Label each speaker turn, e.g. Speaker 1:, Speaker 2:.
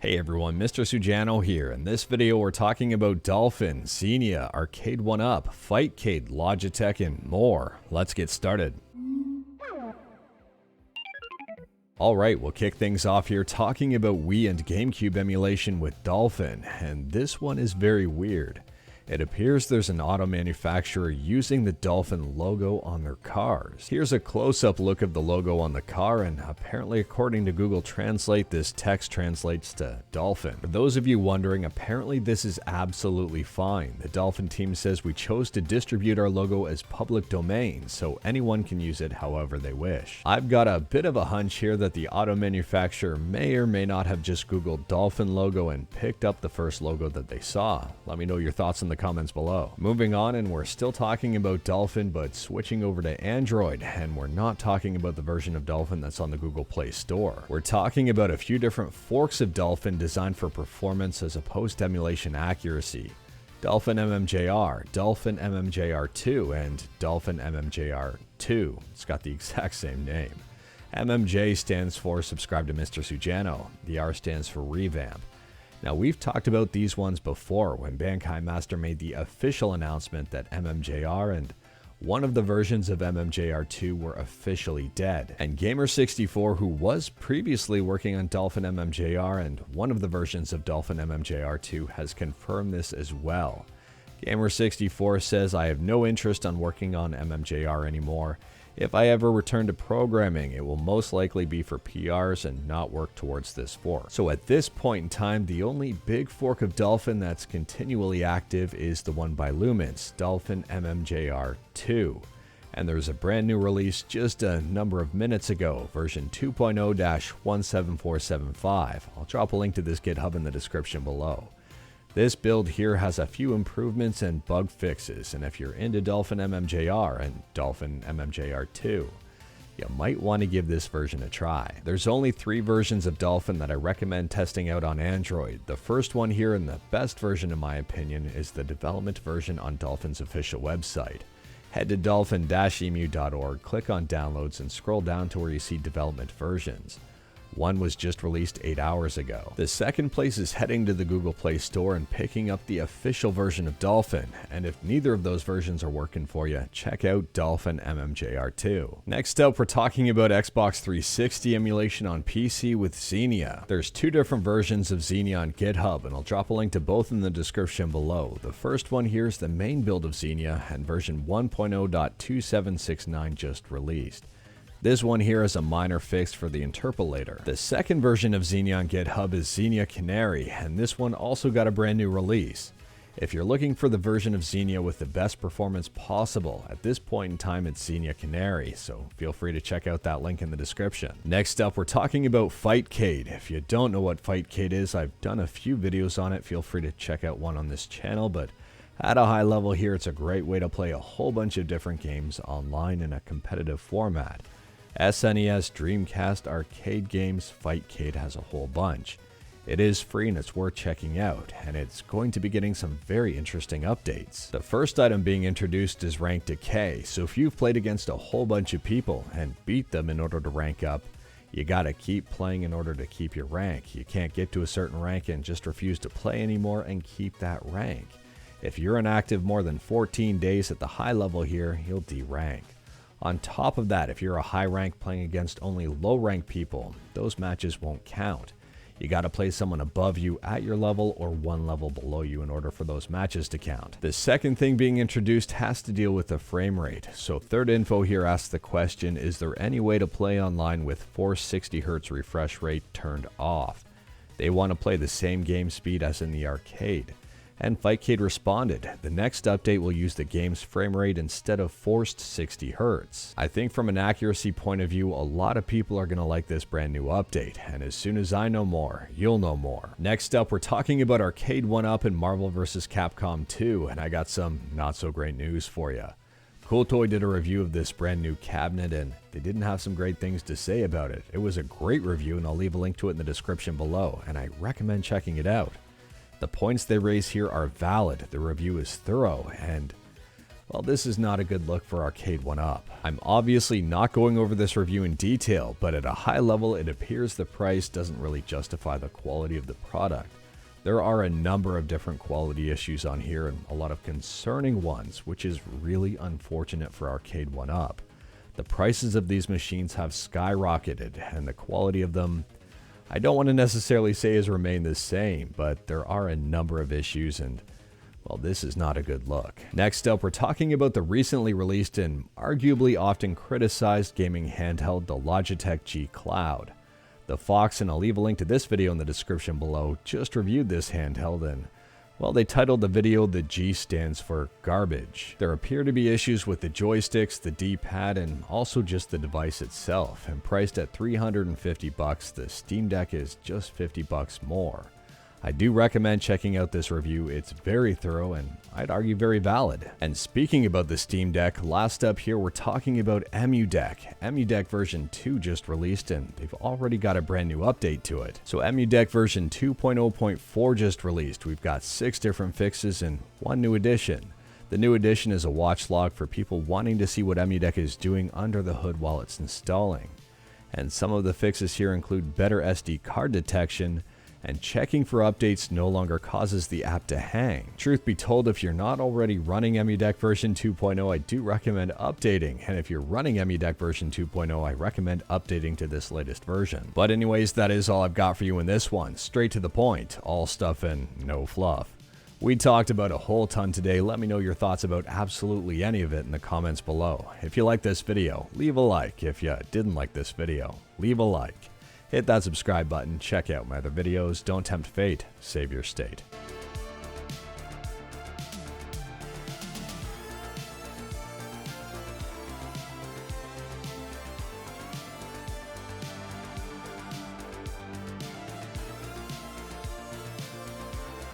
Speaker 1: Hey everyone, Mr. Sujano here. In this video we're talking about Dolphin, Xenia, Arcade1up, Fightcade, Logitech, and more. Let's get started. Alright, we'll kick things off here talking about Wii and GameCube emulation with Dolphin, and this one is very weird. It appears there's an auto manufacturer using the Dolphin logo on their cars. Here's a close-up look of the logo on the car, and apparently according to Google Translate, this text translates to Dolphin. For those of you wondering, apparently this is absolutely fine. The Dolphin team says we chose to distribute our logo as public domain, so anyone can use it however they wish. I've got a bit of a hunch here that the auto manufacturer may or may not have just Googled Dolphin logo and picked up the first logo that they saw. Let me know your thoughts in the comments below. Moving on, and we're still talking about Dolphin, but switching over to Android, and we're not talking about the version of Dolphin that's on the Google Play Store. We're talking about a few different forks of Dolphin designed for performance as opposed to emulation accuracy. Dolphin MMJR, Dolphin MMJR2, and Dolphin MMJR2. It's got the exact same name. MMJ stands for Subscribe to Mr. Sujano. The R stands for Revamp. Now, we've talked about these ones before when Bankai Master made the official announcement that MMJR and one of the versions of MMJR2 were officially dead. And Gamer64, who was previously working on Dolphin MMJR and one of the versions of Dolphin MMJR2, has confirmed this as well. Gamer64 says, I have no interest on working on MMJR anymore. If I ever return to programming, it will most likely be for PRs and not work towards this fork. So at this point in time, the only big fork of Dolphin that's continually active is the one by Lumens, Dolphin MMJR2. And there's a brand new release just a number of minutes ago, version 2.0-17475. I'll drop a link to this GitHub in the description below. This build here has a few improvements and bug fixes, and if you're into Dolphin MMJR and Dolphin MMJR2, you might want to give this version a try. There's only 3 versions of Dolphin that I recommend testing out on Android. The first one here, and the best version in my opinion, is the development version on Dolphin's official website. Head to dolphin-emu.org, click on downloads, and scroll down to where you see development versions. One was just released 8 hours ago. The second place is heading to the Google Play Store and picking up the official version of Dolphin, and if neither of those versions are working for you, check out Dolphin MMJR2. Next up, we're talking about Xbox 360 emulation on PC with Xenia. There's 2 different versions of Xenia on GitHub, and I'll drop a link to both in the description below. The first one here is the main build of Xenia, and version 1.0.2769 just released. This one here is a minor fix for the interpolator. The second version of Xenia on GitHub is Xenia Canary, and this one also got a brand new release. If you're looking for the version of Xenia with the best performance possible, at this point in time it's Xenia Canary, so feel free to check out that link in the description. Next up, we're talking about Fightcade. If you don't know what Fightcade is, I've done a few videos on it. Feel free to check out one on this channel, but at a high level here, it's a great way to play a whole bunch of different games online in a competitive format. SNES, Dreamcast, arcade games, Fightcade has a whole bunch. It is free and it's worth checking out, and it's going to be getting some very interesting updates. The first item being introduced is Rank Decay, so if you've played against a whole bunch of people and beat them in order to rank up, you gotta keep playing in order to keep your rank. You can't get to a certain rank and just refuse to play anymore and keep that rank. If you're inactive more than 14 days at the high level here, you'll derank. On top of that, if you're a high rank playing against only low rank people, those matches won't count. You gotta play someone above you at your level or one level below you in order for those matches to count. The second thing being introduced has to deal with the frame rate. So Third Info here asks the question, is there any way to play online with forced 60 Hz refresh rate turned off? They want to play the same game speed as in the arcade. And Fightcade responded, the next update will use the game's frame rate instead of forced 60 Hz. I think from an accuracy point of view, a lot of people are going to like this brand new update, and as soon as I know more, you'll know more. Next up, we're talking about Arcade1up and Marvel vs. Capcom 2, and I got some not so great news for you. Cool Toy did a review of this brand new cabinet, and they didn't have some great things to say about it. It was a great review, and I'll leave a link to it in the description below, and I recommend checking it out. The points they raise here are valid, the review is thorough, and Well, this is not a good look for Arcade1up. I'm obviously not going over this review in detail, but at a high level it appears the price doesn't really justify the quality of the product. There are a number of different quality issues on here and a lot of concerning ones, which is really unfortunate for Arcade1up. The prices of these machines have skyrocketed and the quality of them, I don't want to necessarily say has remained the same, but there are a number of issues and well, this is not a good look. Next up, we're talking about the recently released and arguably often criticized gaming handheld, the Logitech G Cloud. The Fox, and I'll leave a link to this video in the description below, just reviewed this handheld and, well, they titled the video "The G stands for garbage." There appear to be issues with the joysticks, the D-pad, and also just the device itself, and priced at $350, the Steam Deck is just $50 more. I do recommend checking out this review. It's very thorough and I'd argue very valid. And speaking about the Steam Deck, last up here we're talking about EmuDeck. EmuDeck version 2 just released and they've already got a brand new update to it. So EmuDeck version 2.0.4 just released. We've got 6 different fixes and 1 new addition. The new addition is a watch log for people wanting to see what EmuDeck is doing under the hood while it's installing. And some of the fixes here include better SD card detection, and checking for updates no longer causes the app to hang. Truth be told, if you're not already running EmuDeck version 2.0, I do recommend updating, and if you're running EmuDeck version 2.0, I recommend updating to this latest version. But anyways, that is all I've got for you in this one. Straight to the point, all stuff and no fluff. We talked about a whole ton today. Let me know your thoughts about absolutely any of it in the comments below. If you like this video, leave a like. If you didn't like this video, leave a like. Hit that subscribe button, check out my other videos, don't tempt fate, save your state.